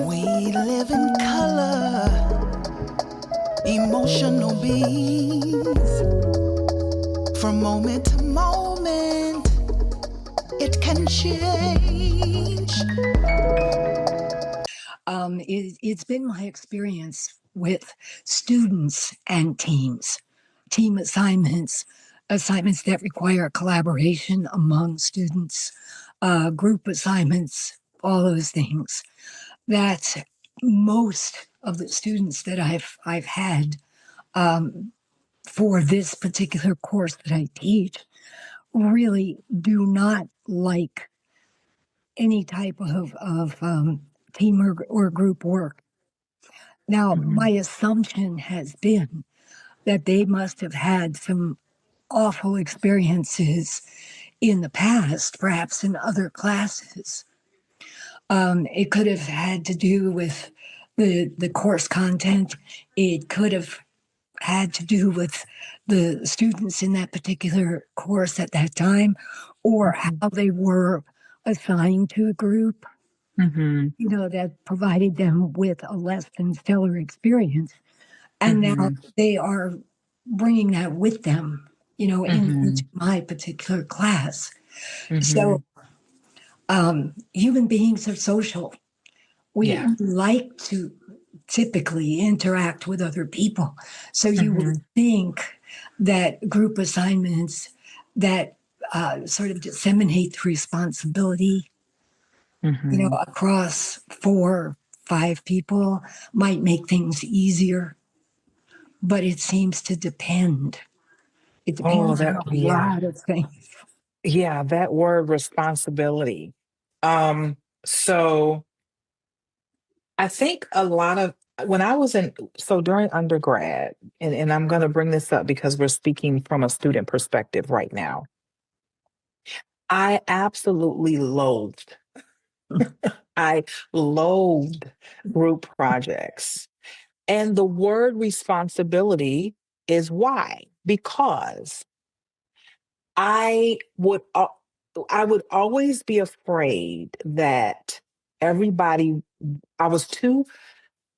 We live in color, emotional beings. From moment to moment, it can change. It's been my experience with students and teams, team assignments, assignments that require collaboration among students, group assignments, all those things. That most of the students that I've had for this particular course that I teach really do not like any type of team or group work. Now, my assumption has been that they must have had some awful experiences in the past, perhaps in other classes. It could have had to do with the course content. It could have had to do with the students in that particular course at that time, or how they were assigned to a group, Mm-hmm. that provided them with a less than stellar experience. And now Mm-hmm. they are bringing that with them, into my particular class. Mm-hmm. So human beings are social. We Yeah. like to typically interact with other people. So you Mm-hmm. would think that group assignments that sort of disseminate the responsibility, Mm-hmm. across 4, 5 people might make things easier, but it seems to depend. It Oh, depends on that, a yeah. lot of things. Yeah, that word responsibility. Um, so I think a lot of when I was so during undergrad, and I'm going to bring this up because we're speaking from a student perspective right now. I absolutely loathed, I loathed group projects. And the word responsibility is why, because I would al- I would always be afraid that everybody I was too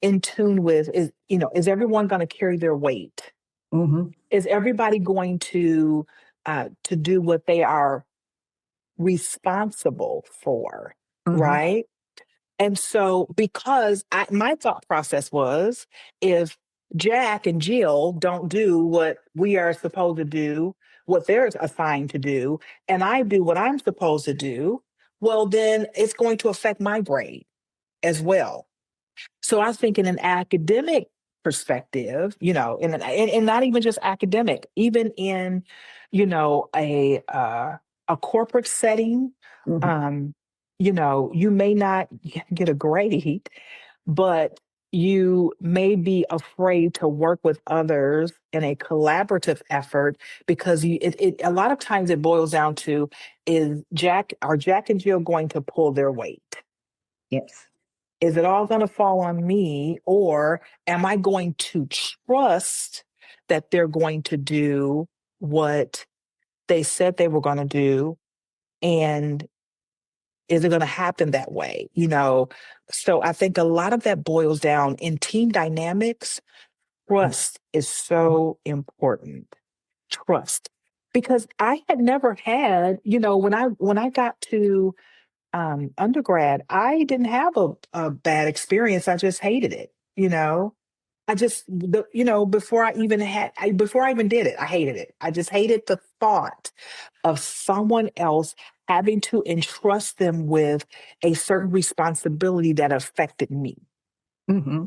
in tune with is everyone going to carry their weight? Mm-hmm. Is everybody going to do what they are responsible for, Mm-hmm. right? And so, because my thought process was, if Jack and Jill don't do what we are supposed to do, what they're assigned to do, and I do what I'm supposed to do, well, then it's going to affect my grade as well. So I think in an academic perspective, and not even just academic, even in, a corporate setting, Mm-hmm. um, you may not get a grade, but you may be afraid to work with others in a collaborative effort because a lot of times it boils down to, are Jack and Jill going to pull their weight? Yes. Is it all going to fall on me, or am I going to trust that they're going to do what they said they were going to do? And is it going to happen that way? So I think a lot of that boils down in team dynamics. Trust is so important. Trust. Because I had never had, when I got to undergrad, I didn't have a bad experience. I just hated it. Before I even did it, I hated it. I just hated the thought of someone else having to entrust them with a certain responsibility that affected me. Mm-hmm.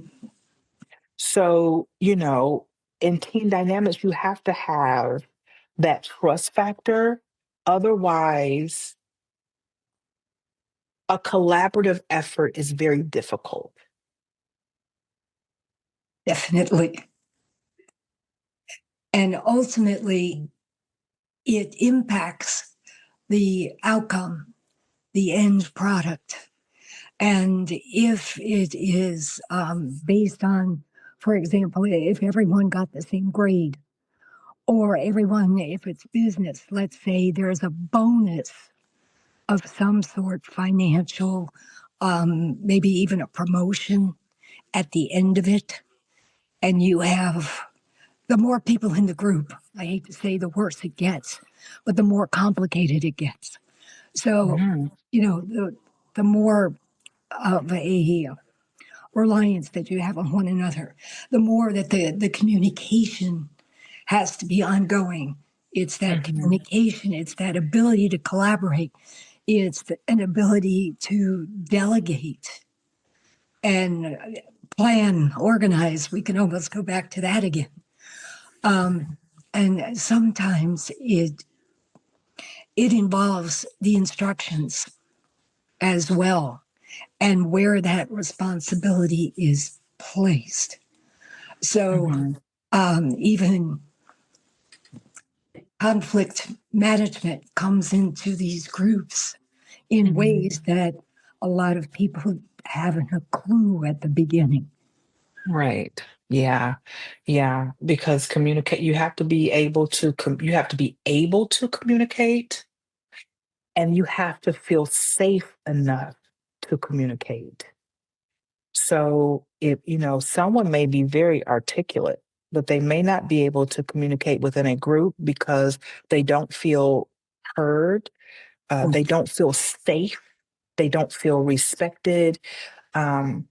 So, in team dynamics, you have to have that trust factor. Otherwise, a collaborative effort is very difficult. Definitely. And ultimately, it impacts the outcome, the end product. And if it is based on, for example, if everyone got the same grade, or everyone, if it's business, let's say there's a bonus of some sort, financial, maybe even a promotion at the end of it. And you have the more people in the group, I hate to say the worse it gets, but the more complicated it gets. So, Mhm. the more of a reliance that you have on one another, the more that the communication has to be ongoing. It's that Mhm. communication, it's that ability to collaborate, it's an ability to delegate and plan, organize. We can almost go back to that again. And sometimes it involves the instructions as well and where that responsibility is placed. So Mhm. even conflict management comes into these groups in Mhm. ways that a lot of people haven't a clue at the beginning. Right. Yeah. Yeah. Because communicate, you have to be able to, you have to be able to communicate, and you have to feel safe enough to communicate. So if, someone may be very articulate, but they may not be able to communicate within a group because they don't feel heard, they don't feel safe, they don't feel respected. Um,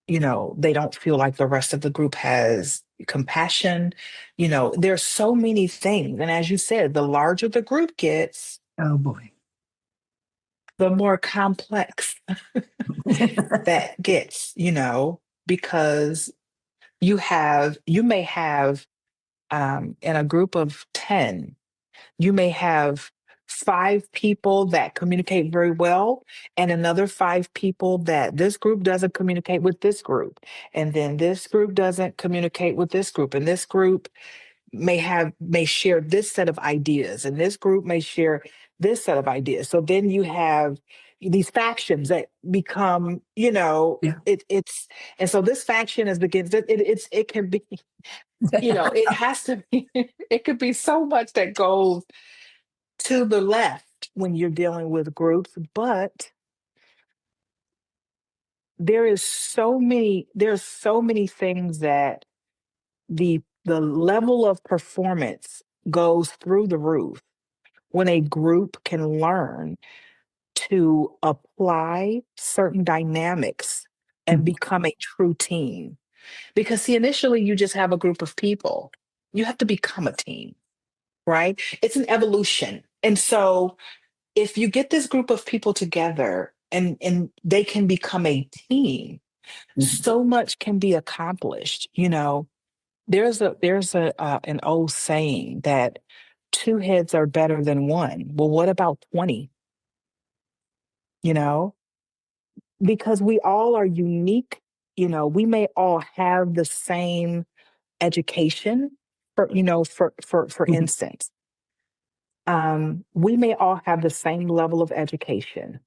they don't feel like the rest of the group has compassion. There's so many things. And as you said, the larger the group gets, Oh boy. the more complex that gets, because you may have, in a group of 10, you may have 5 people that communicate very well, and another 5 people that this group doesn't communicate with this group. And then this group doesn't communicate with this group. And this group may share this set of ideas, and this group may share this set of ideas. So then you have these factions that become, Yeah. it's and so this faction is begins it can be, it has to be, it could be so much that goes to the left when you're dealing with groups, but there's so many things that the level of performance goes through the roof when a group can learn to apply certain dynamics and become a true team. Because see, initially you just have a group of people. You have to become a team, right? It's an evolution. And so if you get this group of people together and they can become a team, so much can be accomplished. There's a an old saying that two heads are better than one. Well, what about 20? You know, because we all are unique. We may all have the same education. For instance, we may all have the same level of education,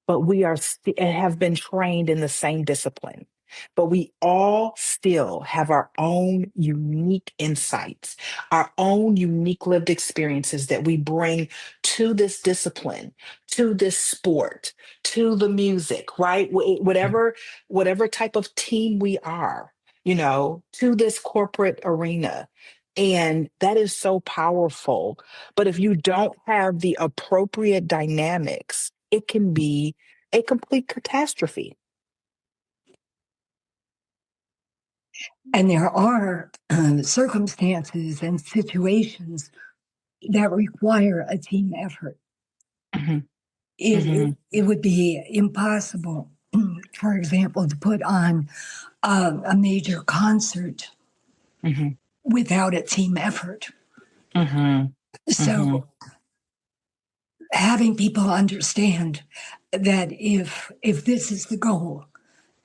but we have been trained in the same discipline. But we all still have our own unique insights, our own unique lived experiences that we bring to this discipline, to this sport, to the music, right? Whatever type of team we are, to this corporate arena. And that is so powerful. But if you don't have the appropriate dynamics, it can be a complete catastrophe. And there are circumstances and situations that require a team effort. Mhm, It, mhm, it would be impossible, for example, to put on a major concert mhm, without a team effort. mhm, mhm, So having people understand that if this is the goal,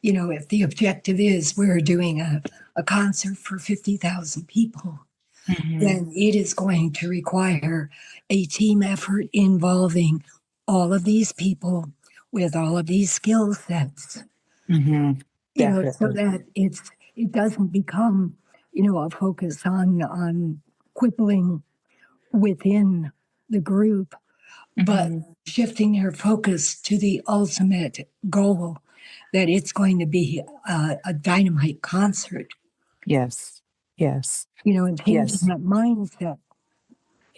if the objective is we're doing a concert for 50,000 people, mhm, then it is going to require a team effort involving all of these people with all of these skill sets, mhm. so Definitely. that it doesn't become, a focus on quibbling within the group, but shifting their focus to the ultimate goal, that it's going to be a dynamite concert, Yes. Yes. and changing Yes. that mindset.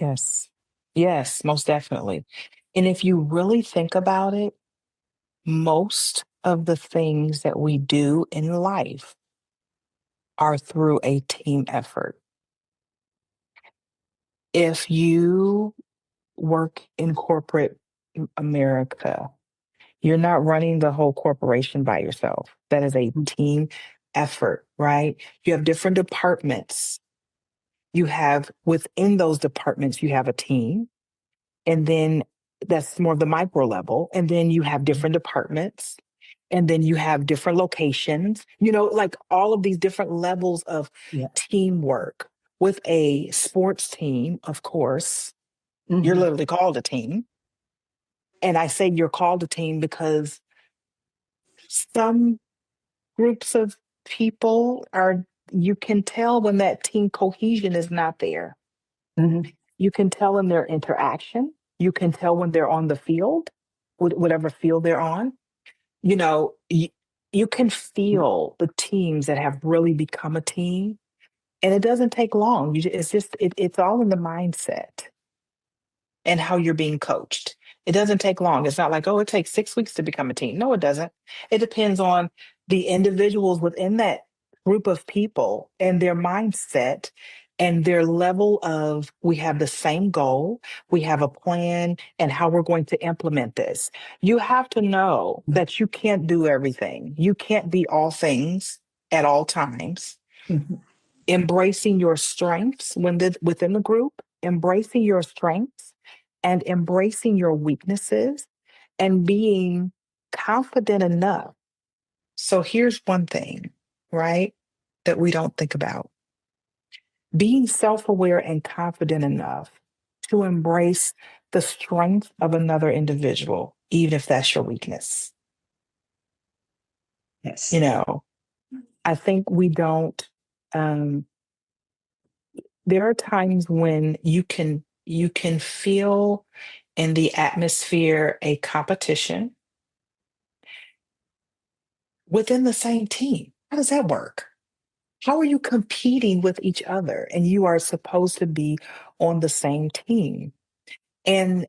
Yes. Yes, most definitely. And if you really think about it, most of the things that we do in life are through a team effort. If you work in corporate America, you're not running the whole corporation by yourself. That is a team effort, right? You have different departments. You have within those departments, you have a team. And then that's more of the micro level. And then you have different departments. And then you have different locations, like all of these different levels of Yeah. teamwork. With a sports team, of course, you're Mhm. literally called a team. And I say you're called a team because some groups of people you can tell when that team cohesion is not there. Mhm. You can tell in their interaction. You can tell when they're on the field, whatever field they're on. You know, you, you can feel the teams that have really become a team, and it doesn't take long. It's all in the mindset and how you're being coached. It doesn't take long. It's not like, oh, it takes 6 weeks to become a team. No, it doesn't. It depends on the individuals within that group of people and their mindset and their level of we have the same goal, we have a plan, and how we're going to implement this. You have to know that you can't do everything. You can't be all things at all times. Mhm. Embracing your strengths within the group, embracing your strengths and embracing your weaknesses and being confident enough. So here's one thing, right, that we don't think about being self aware and confident enough to embrace the strength of another individual, even if that's your weakness. Yes. You know, I think we don't. Um, there are times when you can feel in the atmosphere a competition within the same team. How does that work? How are you competing with each other and you are supposed to be on the same team? And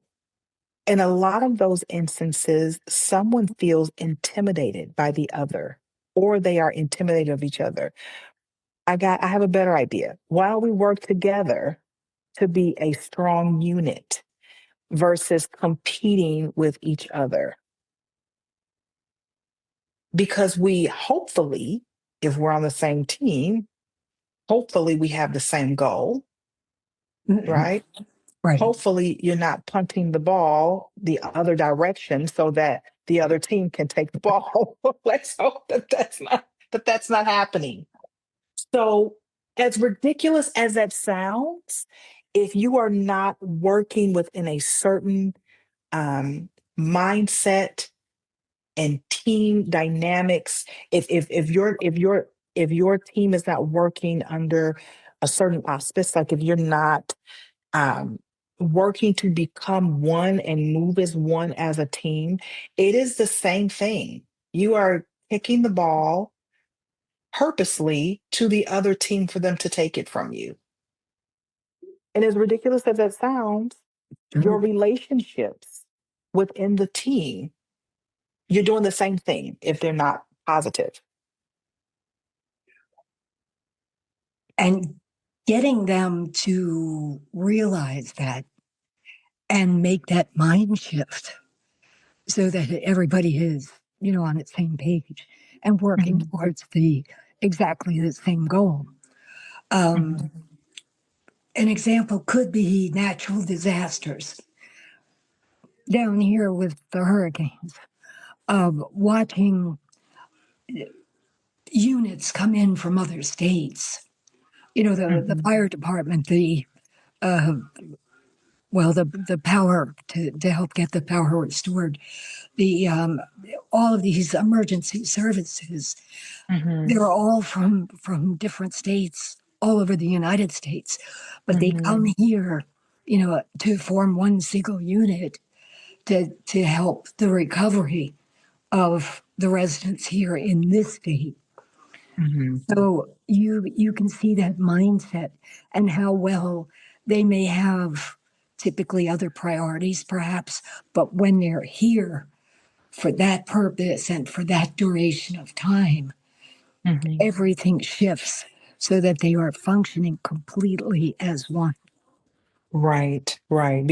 in a lot of those instances, someone feels intimidated by the other or they are intimidated of each other. I have a better idea. Why don't we work together to be a strong unit versus competing with each other? Because we hopefully, if we're on the same team, hopefully we have the same goal, Mhm. right? Right. Hopefully you're not punting the ball the other direction so that the other team can take the ball. Let's hope that that's not happening. So, as ridiculous as that sounds, if you are not working within a certain mindset and team dynamics, if your team is not working under a certain auspice, like if you're not um, working to become one and move as one as a team, it is the same thing. You are kicking the ball purposely to the other team for them to take it from you. And as ridiculous as that sounds, your Sure. relationships within the team, you're doing the same thing if they're not positive. And getting them to realize that and make that mind shift so that everybody is, on the same page and working Mhm, towards the exactly the same goal. Um, mhm, an example could be natural disasters. Down here with the hurricanes, of watching units come in from other states. The mhm, fire department, uh, the power to help get the power restored, the all of these emergency services. mhm, They're all from different states all over the United States, but they come mhm, here, to form one single unit to help the recovery of the residents here in this state. Mm-hmm. So you can see that mindset and how well they may have typically other priorities, perhaps, but when they're here for that purpose and for that duration of time, Mm-hmm. everything shifts so that they are functioning completely as one. Right, right.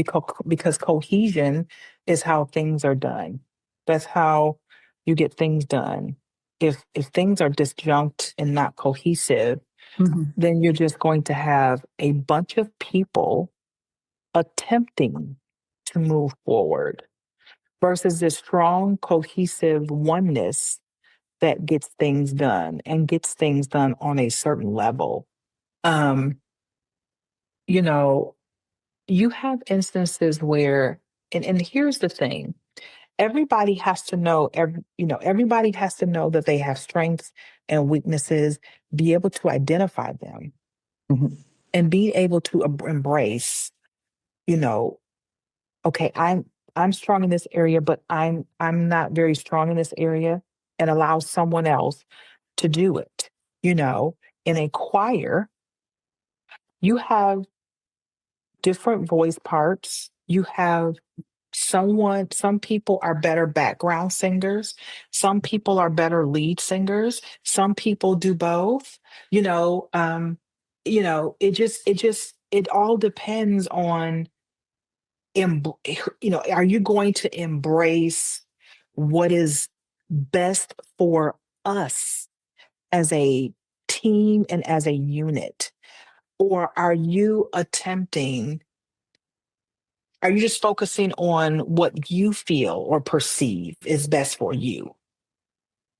Because cohesion is how things are done. That's how you get things done. If things are disjunct and not cohesive, Mhm. then you're just going to have a bunch of people attempting to move forward versus this strong, cohesive oneness that gets things done and gets things done on a certain level. Um, you know, you have instances where, and here's the thing, everybody has to know, everybody has to know that they have strengths and weaknesses, be able to identify them Mhm. and be able to embrace, you know, okay, I'm strong in this area, but I'm not very strong in this area, and allow someone else to do it. You know, in a choir, you have different voice parts. You have some people are better background singers, some people are better lead singers, some people do both. You know, it all depends on em- are you going to embrace what is best for us as a team and as a unit? Or are you just focusing on what you feel or perceive is best for you?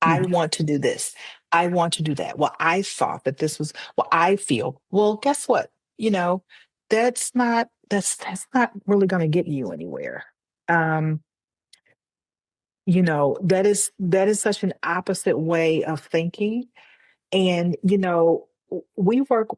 I Mhm. want to do this. I want to do that. Well, I thought that this was what I feel. Well, guess what? You know, that's not really going to get you anywhere. Um, that is such an opposite way of thinking. And, we work,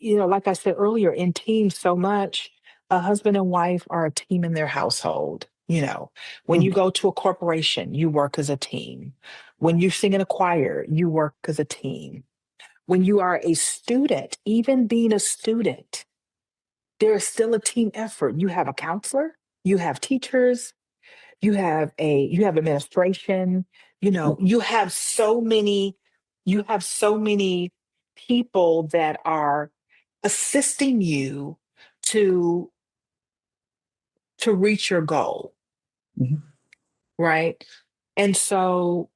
like I said earlier, in teams so much. A husband and wife are a team in their household. When you Mhm. go to a corporation, you work as a team. When you sing in a choir, you work as a team. When you are a student, even being a student, there is still a team effort. You have a counselor, you have teachers, you have administration, you have so many people that are assisting you to reach your goal, Mhm. right? And so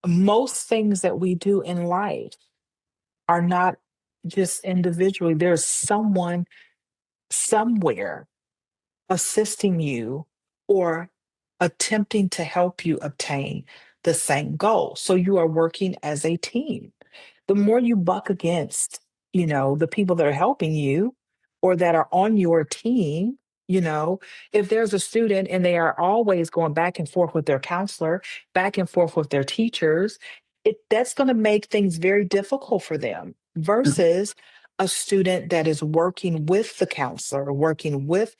most things that we do in life are not just individually. There's someone somewhere assisting you or attempting to help you obtain the same goal. So you are working as a team. The more you buck against, the people that are helping you or that are on your team, you know, if there's a student and they are always going back and forth with their counselor, back and forth with their teachers, that's going to make things very difficult for them versus a student that is working with the counselor, working with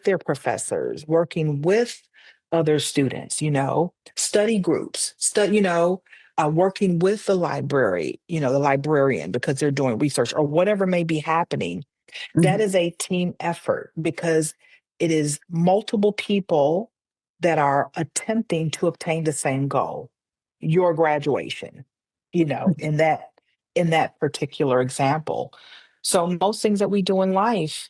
their professors, working with other students, study groups, working with the library, the librarian because they're doing research or whatever may be happening. That Mhm. is a team effort because it is multiple people that are attempting to obtain the same goal, your graduation, in that particular example. So most things that we do in life,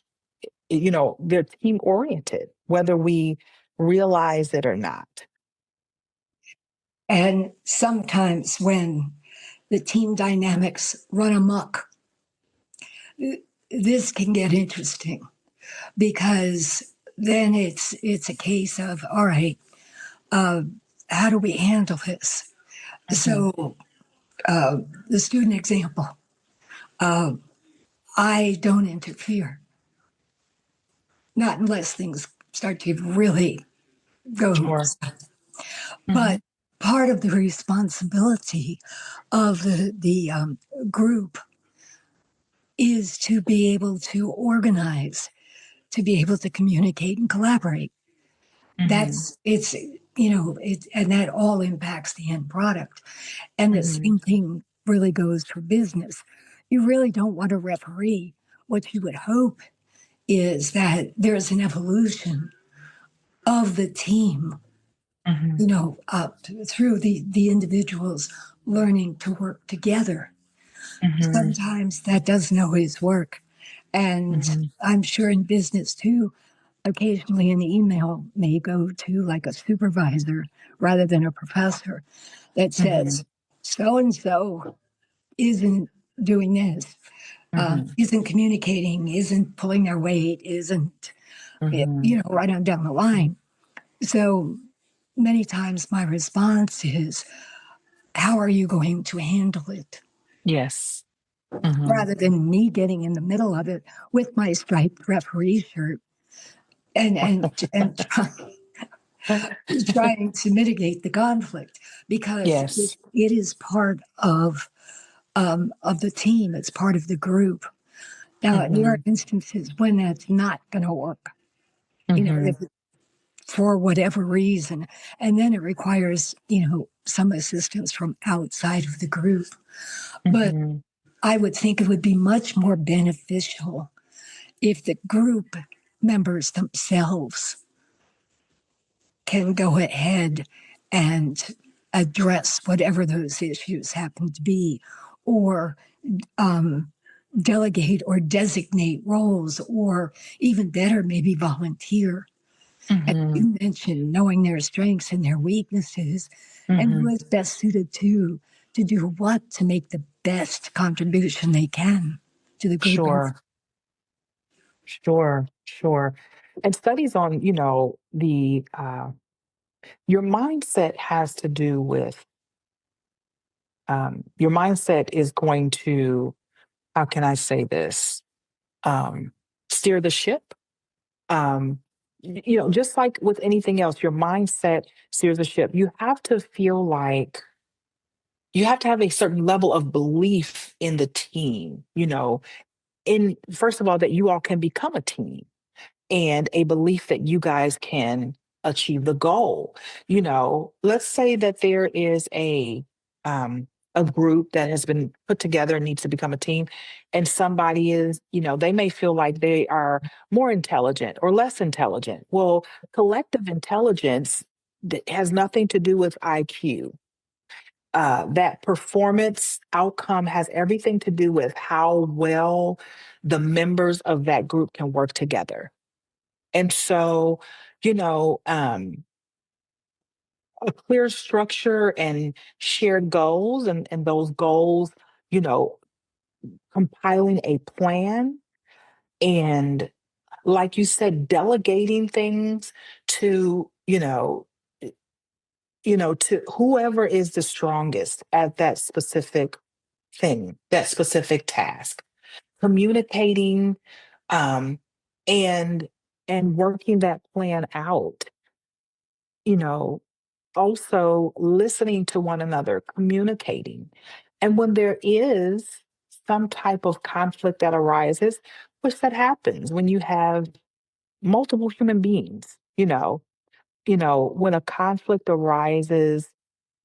they're team oriented, whether we realize it or not. And sometimes when the team dynamics run amok, this can get interesting because then it's a case of, all right, uh, how do we handle this? Mhm. So the student example, uh, I don't interfere, not unless things start to really go. Sure. But Mhm. part of the responsibility of the group is to be able to organize, to be able to communicate and collaborate. Mm-hmm. That's it's and that all impacts the end product. And the Mm-hmm. same thing really goes for business. You really don't want a referee. What you would hope is that there's an evolution of the team, Mm-hmm. through the individuals learning to work together. Mm-hmm. Sometimes that doesn't always work. And Mm-hmm. I'm sure in business too, occasionally an email may go to like a supervisor rather than a professor that Mm-hmm. says, so and so isn't doing this, Mm-hmm. isn't communicating, isn't pulling their weight, isn't, Mm-hmm. right on down the line. So many times my response is, how are you going to handle it? Yes. Mm-hmm. Rather than me getting in the middle of it with my striped referee shirt and trying to mitigate the conflict because Yes. it is part of the team. It's part of the group. Now, there Mm-hmm. are instances when that's not going to work. Mm-hmm. If for whatever reason, and then it requires some assistance from outside of the group. But Mm-hmm. I would think it would be much more beneficial if the group members themselves can go ahead and address whatever those issues happen to be, or um, delegate or designate roles, or even better, maybe volunteer. As Mm-hmm. you mentioned, knowing their strengths and their weaknesses, and Mm-hmm. who is best suited to do what to make the best contribution they can to the group. Sure. Sure. Sure. And studies on, the your mindset has to do with your mindset is going to, how can I say this? Um, Steer the ship. Um, just like with anything else, your mindset steers the ship. You have to have a certain level of belief in the team, in first of all, that you all can become a team and a belief that you guys can achieve the goal. Let's say that there is a group that has been put together and needs to become a team, and somebody is, they may feel like they are more intelligent or less intelligent. Well, collective intelligence has nothing to do with IQ. That performance outcome has everything to do with how well the members of that group can work together. And so, you know, um, a clear structure and shared goals, and those goals, you know, compiling a plan, and like you said, delegating things to, to whoever is the strongest at that specific thing, that specific task, communicating, um, and working that plan out, you know, also listening to one another, communicating. And when there is some type of conflict that arises, which that happens when you have multiple human beings, when a conflict arises,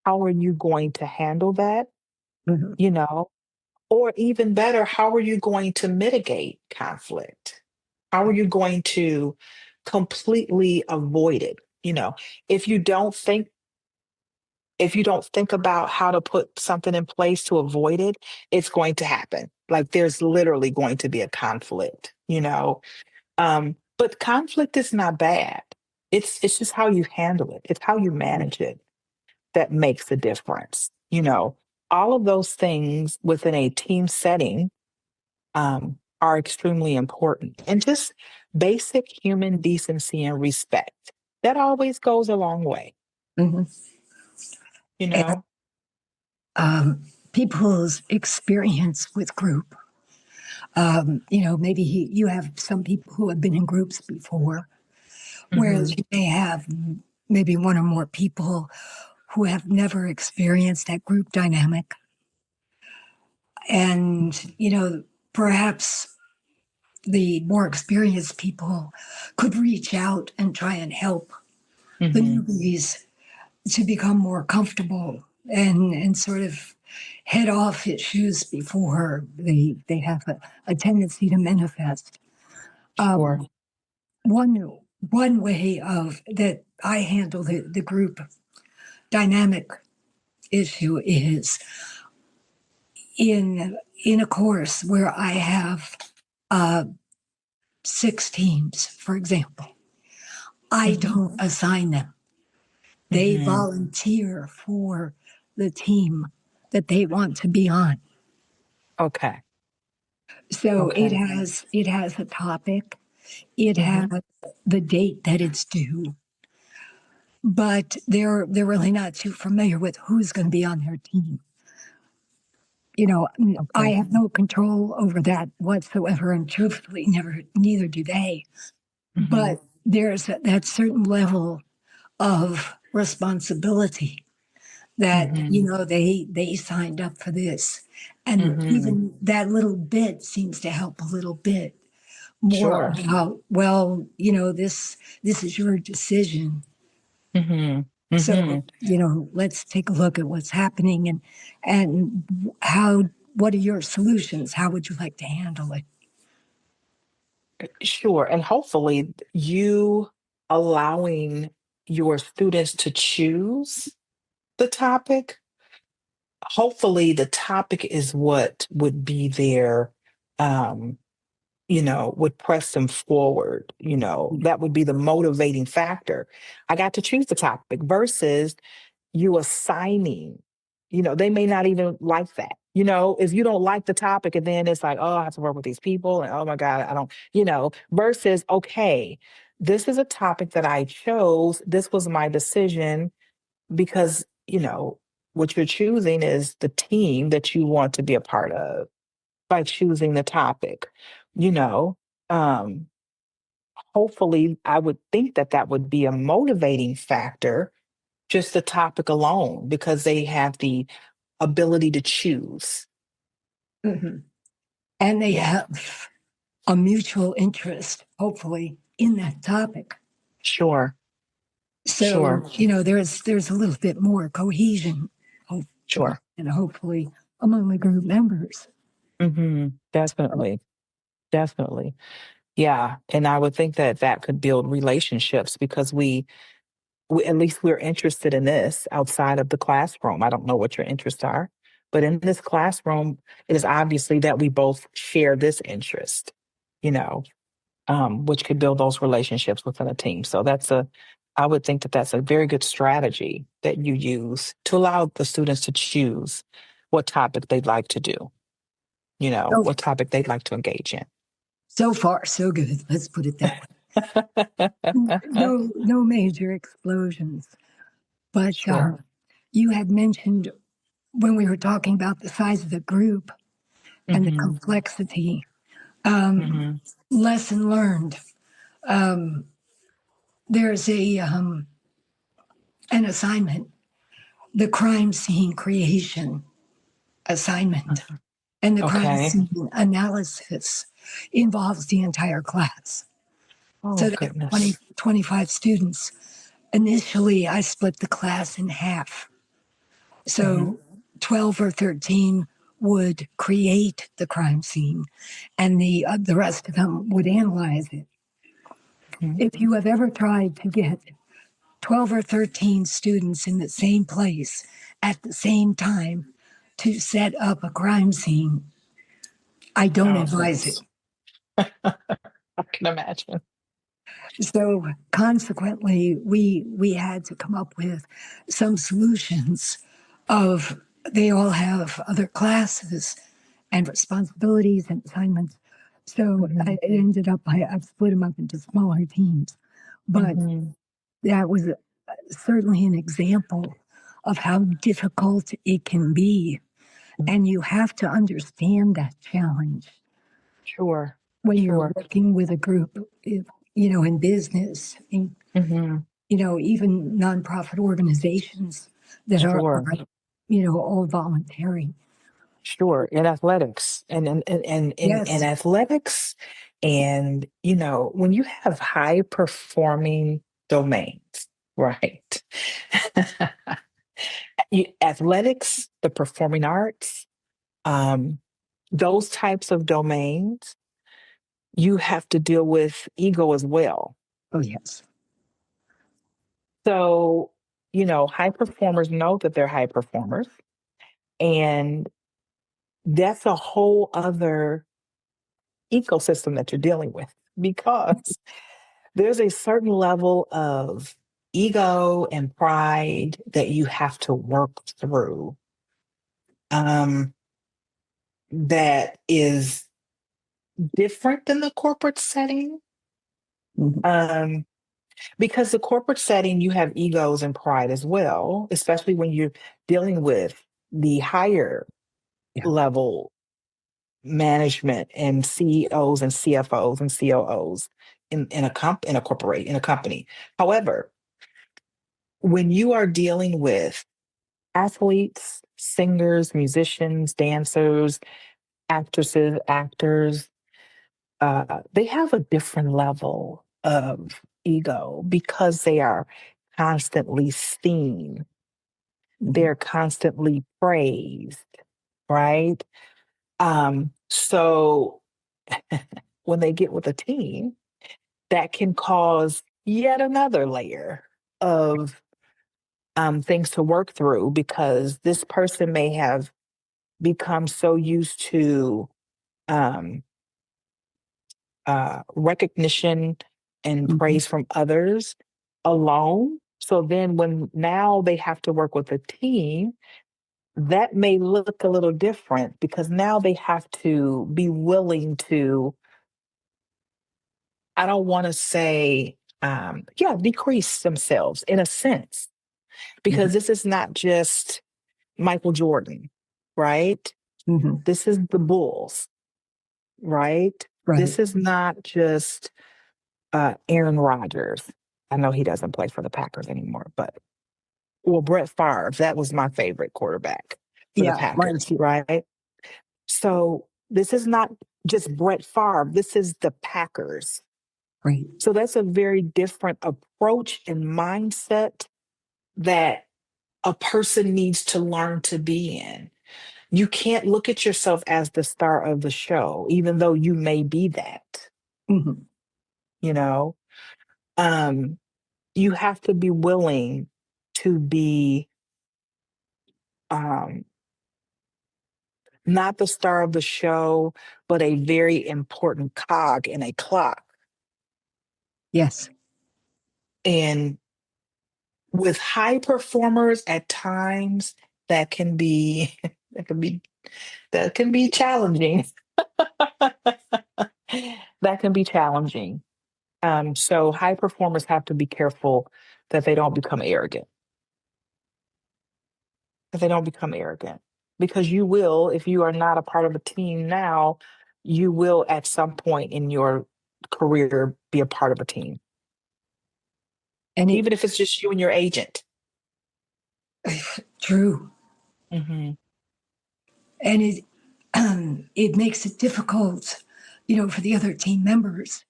how are you going to handle that? Mhm. You know, or even better, how are you going to mitigate conflict? How are you going to completely avoid it? If you don't think if you don't think about how to put something in place to avoid it, it's going to happen. Like there's literally going to be a conflict. But conflict is not bad. It's just how you handle it. It's how you manage it that makes a difference. All of those things within a team setting are extremely important. And just basic human decency and respect. That always goes a long way, Mhm. you And know? people's experience with group. Maybe you have some people who have been in groups before, whereas Hmm. you may have maybe one or more people who have never experienced that group dynamic. And, perhaps the more experienced people could reach out and try and help the Mm-hmm. newbies to become more comfortable and sort of head off issues before they have a tendency to manifest. Sure. Um, one way of that I handle the group dynamic issue is in a course where I have uh, 6 teams, for example. I Mm-hmm. don't assign them. They Mm-hmm. volunteer for the team that they want to be on. Okay. So Okay. it has a topic, it has Mm-hmm. the date that it's due, but they're really not too familiar with who's going to be on their team. I Okay. have no control over that whatsoever, and truthfully, neither do they. Mm-hmm. But there's that certain level of responsibility that Mm-hmm. they signed up for this, and Mm-hmm. even that little bit seems to help a little bit more Sure. about, well, this is your decision. Mm-hmm. So Mm-hmm. let's take a look at what's happening, and how what are your solutions, how would you like to handle it? Sure. And hopefully you allowing your students to choose the topic. Hopefully the topic is what would be their um would press them forward. That would be the motivating factor. I got to choose the topic versus you assigning. They may not even like that. If you don't like the topic, and then it's like, oh, I have to work with these people, and oh my God, I don't, versus, okay, this is a topic that I chose. This was my decision because, what you're choosing is the team that you want to be a part of by choosing the topic, you know. Um, Hopefully, I would think that that would be a motivating factor, just the topic alone, because they have the ability to choose. Mhm. And they Yeah, have a mutual interest, hopefully, in that topic. sure, So sure, there's a little bit more cohesion, hope, sure. and hopefully among the group members. Definitely, definitely. Yeah, and I would think that that could build relationships because we at least we're interested in this outside of the classroom. I don't know what your interests are, but in this classroom, it is obviously that we both share this interest, you know, which could build those relationships within a team. So I would think that that's a very good strategy that you use to allow the students to choose what topic they'd like to do, So what topic they'd like to engage so far so good. Let's put it that way. in. No major explosions, but Sure. you had mentioned when we were talking about the size of the group and the Hmm. complexity. Um, Hmm. Lesson learned. Um, there's an assignment, the crime scene creation assignment, and the crime Okay. scene analysis involves the entire class. Oh, So they have goodness. 25 students. Initially, I split the class in half. Hmm. So 12 or 13 would create the crime scene, and the rest of them would analyze it. Hmm. If you have ever tried to get 12 or 13 students in the same place at the same time to set up a crime scene, I don't Oh, advise it. goodness. I can imagine. So consequently, we had to come up with some solutions of they all have other classes and responsibilities and assignments. So Hmm. it ended up I've split them up into smaller teams, but Hmm. that was certainly an example of how difficult it can be, and you have to understand that challenge Sure. when you're Sure. working with a group, in business, Hmm. even nonprofit organizations that are, Sure. all voluntary. Sure. In athletics and in Yes. athletics, And, you know, when you have high performing domains, right? Athletics, the performing arts, um, those types of domains, you have to deal with ego as well. Oh, yes. So, you know, high performers know that they're high performers. And that's a whole other ecosystem that you're dealing with because there's a certain level of ego and pride that you have to work through um, that is different than the corporate setting. Mhm. Um, because the corporate setting, you have egos and pride as well, especially when you're dealing with the higher Yeah. level management and CEOs and CFOs and COOs in a corporate in a company. However, when you are dealing with athletes, singers, musicians, dancers, actresses, actors, they have a different level of ego because they are constantly seen, Mhm. they're constantly praised, right? So when they get with a team, that can cause yet another layer of things to work through because this person may have become so used to um, recognition and Mhm. praise from others alone. So then, when now they have to work with a team, that may look a little different because now they have to be willing to, I don't want to say, yeah, decrease themselves in a sense, Mhm. because this is not just Michael Jordan, right? Mhm. This is the Bulls, right? Right. This is not just Aaron Rodgers. I know he doesn't play for the Packers anymore, but well, Brett Favre, that was my favorite quarterback for the Yeah. Mine Packers, too. right? So this is not just Brett Favre, this is the Packers. Right. So that's a very different approach and mindset that a person needs to learn to be in. You can't look at yourself as the star of the show, even though you may be that, Mhm. you know? Um, you have to be willing to be um, not the star of the show, but a very important cog in a clock. Yes. And with high performers, at times that can be that can be that can be challenging. That can be challenging. So high performers have to be careful that they don't become arrogant. That they don't become arrogant. Because you will, if you are not a part of a team now, you will at some point in your career be a part of a team. And it Even if it's just you and your agent. true. Hmm. And it it makes it difficult, for the other team members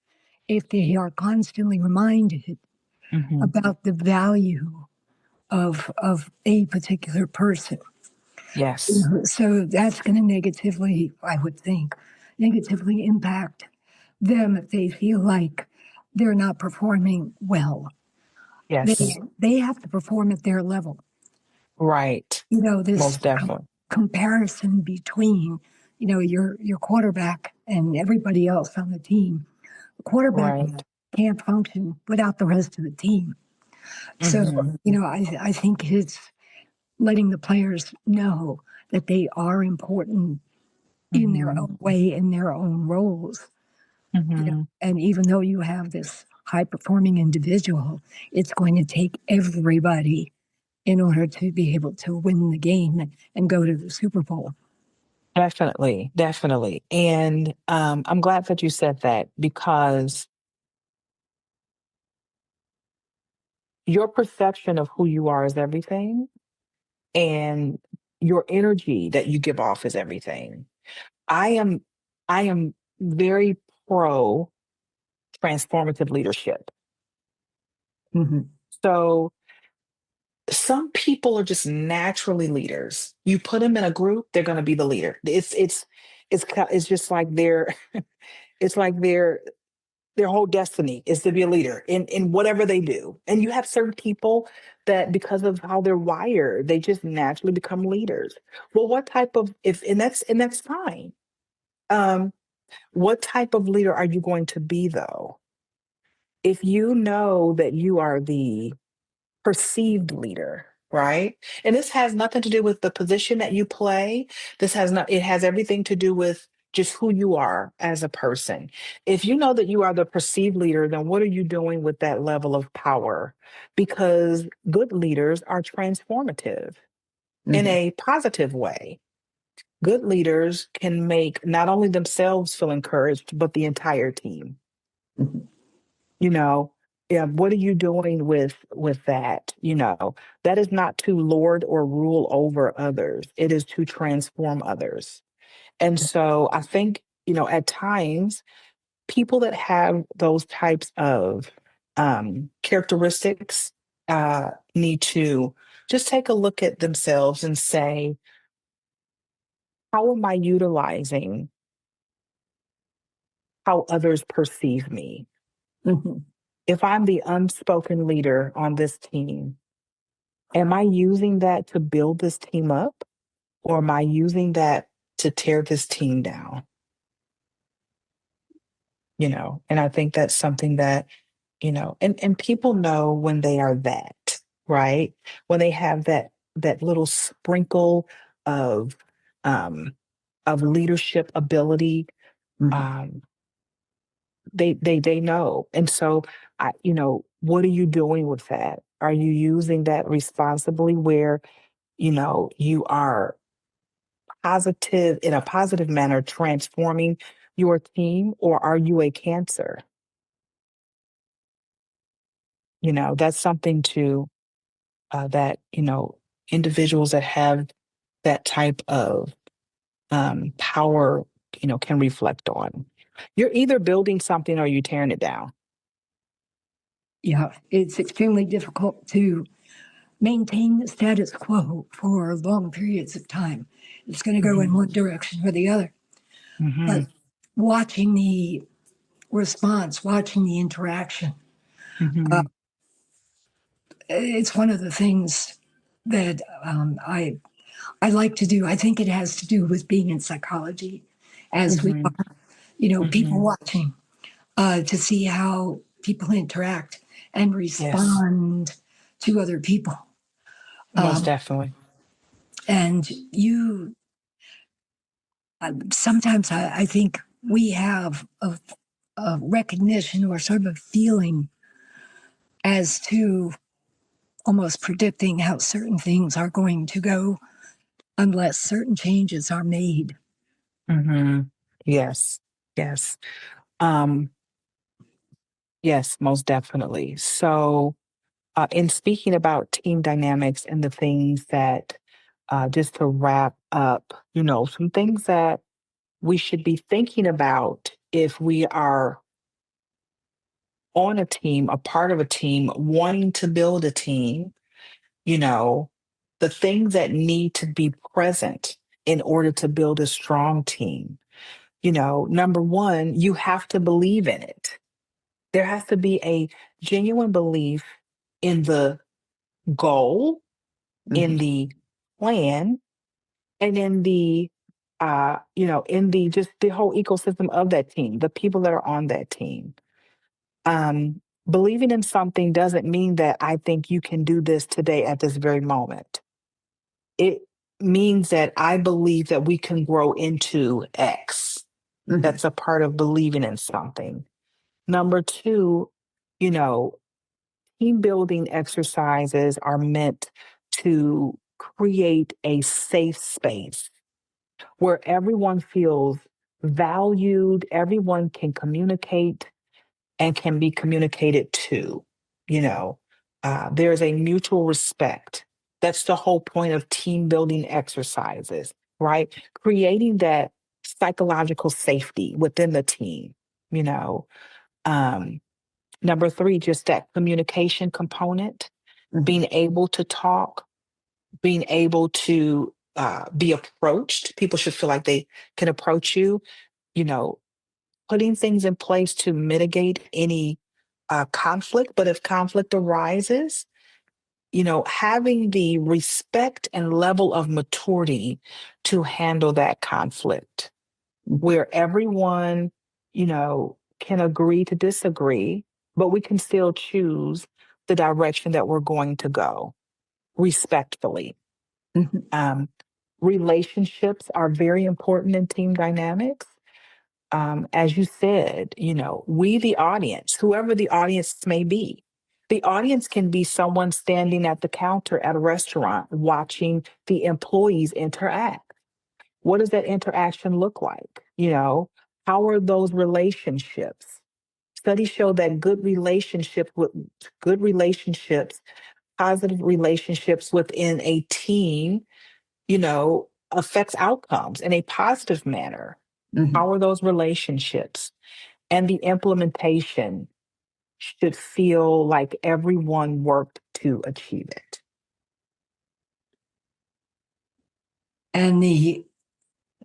if they are constantly reminded Hmm. about the value of a particular person. Yes. So that's going to negatively, I would think, negatively impact them if they feel like they're not performing well. Yes. They have to perform at their level. Right. This Most definitely. comparison between your quarterback and everybody else on the team. The quarterback Right. can't function without the rest of the team. So Hmm. I think it's letting the players know that they are important in their Hmm. own way, in their own roles. Hmm. And even though you have this high performing individual, it's going to take everybody in order to be able to win the game and go to the Super Bowl. Definitely. Definitely. And I'm glad that you said that because your perception of who you are is everything, and your energy that you give off is everything. I am I am very pro transformative leadership. Hmm. So some people are just naturally leaders. You put them in a group, they're going to be the leader. It's just like it's like their whole destiny is to be a leader in whatever they do. And you have certain people that because of how they're wired, they just naturally become leaders. Well, what type of if and that's fine. Um, what type of leader are you going to be though? If you know that you are the perceived leader, right? And this has nothing to do with the position that you play. It has everything to do with just who you are as a person. If you know that you are the perceived leader, then what are you doing with that level of power? Because good leaders are transformative in Hmm. a positive way. Good leaders can make not only themselves feel encouraged, but the entire team. Hmm. you know yeah, what are you doing with that? That is not to lord or rule over others, it is to transform others. And so I think, at times people that have those types of characteristics need to just take a look at themselves and say, how am I utilizing how others perceive me? Hmm. If I'm the unspoken leader on this team, am I using that to build this team up, or am I using that to tear this team down? And I think that's something that, and people know when they are that, right? When they have that little sprinkle of um of leadership ability, Hmm. um, they know. And so what are you doing with that? Are you using that responsibly where, you are positive in a positive manner transforming your team, or are you a cancer? That's something to that individuals that have that type of power can reflect on. You're either building something or you're tearing it down. Yeah, it's extremely difficult to maintain the status quo for long periods of time. It's going to go in Hmm. one direction or the other. Hmm. But watching the response, watching the interaction, uh, Hmm. it's one of the things that I like to do. I think it has to do with being in psychology, as we Hmm. are, people Hmm. watching to see how people interact and Yes, respond to other people. most Um, definitely. and you, sometimes I think we have a recognition or sort of a feeling as to almost predicting how certain things are going to go unless certain changes are made. Hmm. Yes, yes. Um, yes, most definitely. So, in speaking about team dynamics and the things that, just to wrap up, some things that we should be thinking about if we are on a team, a part of a team, wanting to build a team, you know, the things that need to be present in order to build a strong team. Number one, you have to believe in it. There has to be a genuine belief in the goal, in Mhm. the plan, and in the in the just the whole ecosystem of that team, the people that are on that team. Believing in something doesn't mean that I think you can do this today at this very moment. It means that I believe that we can grow into X. Mhm. That's a part of believing in something. Number two, you know, team building exercises are meant to create a safe space where everyone feels valued, everyone can communicate and can be communicated to. You know, there's a mutual respect. That's the whole point of team building exercises, right? Creating that psychological safety within the team. you know. Um, Number three, just that communication component, Mhm. being able to talk, being able to be approached. People should feel like they can approach you, you know, putting things in place to mitigate any conflict. But if conflict arises, having the respect and level of maturity to handle that conflict where everyone, can agree to disagree, but we can still choose the direction that we're going to go respectfully. Mhm. Um, Relationships are very important in team dynamics. As you said, we, the audience, whoever the audience may be, the audience can be someone standing at the counter at a restaurant watching the employees interact. What does that interaction look like? How are those relationships? Studies show that good relationships, positive relationships within a team, affects outcomes in a positive manner. Mhm. How are those relationships? And the implementation should feel like everyone worked to achieve it. And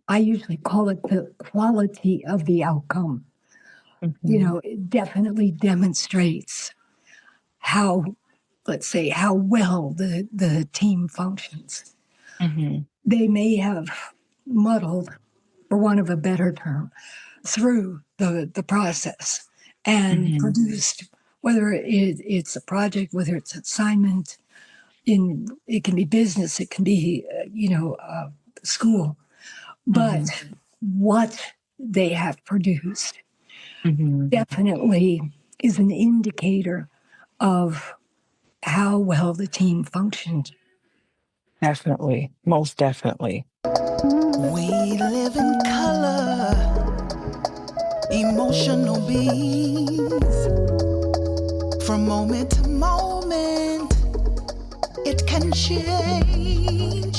I usually call it the quality of the outcome. Mhm, It definitely demonstrates how, let's say, how well the team functions. mhm, They may have muddled, for want of a better term, through the process and mhm, produced, whether it's a project, whether it's an assignment, it can be business, it can be, school, but mhm, what they have produced mhm. definitely is an indicator of how well the team functioned. Definitely. Most definitely. We live in color, emotional beings. From moment to moment, it can change.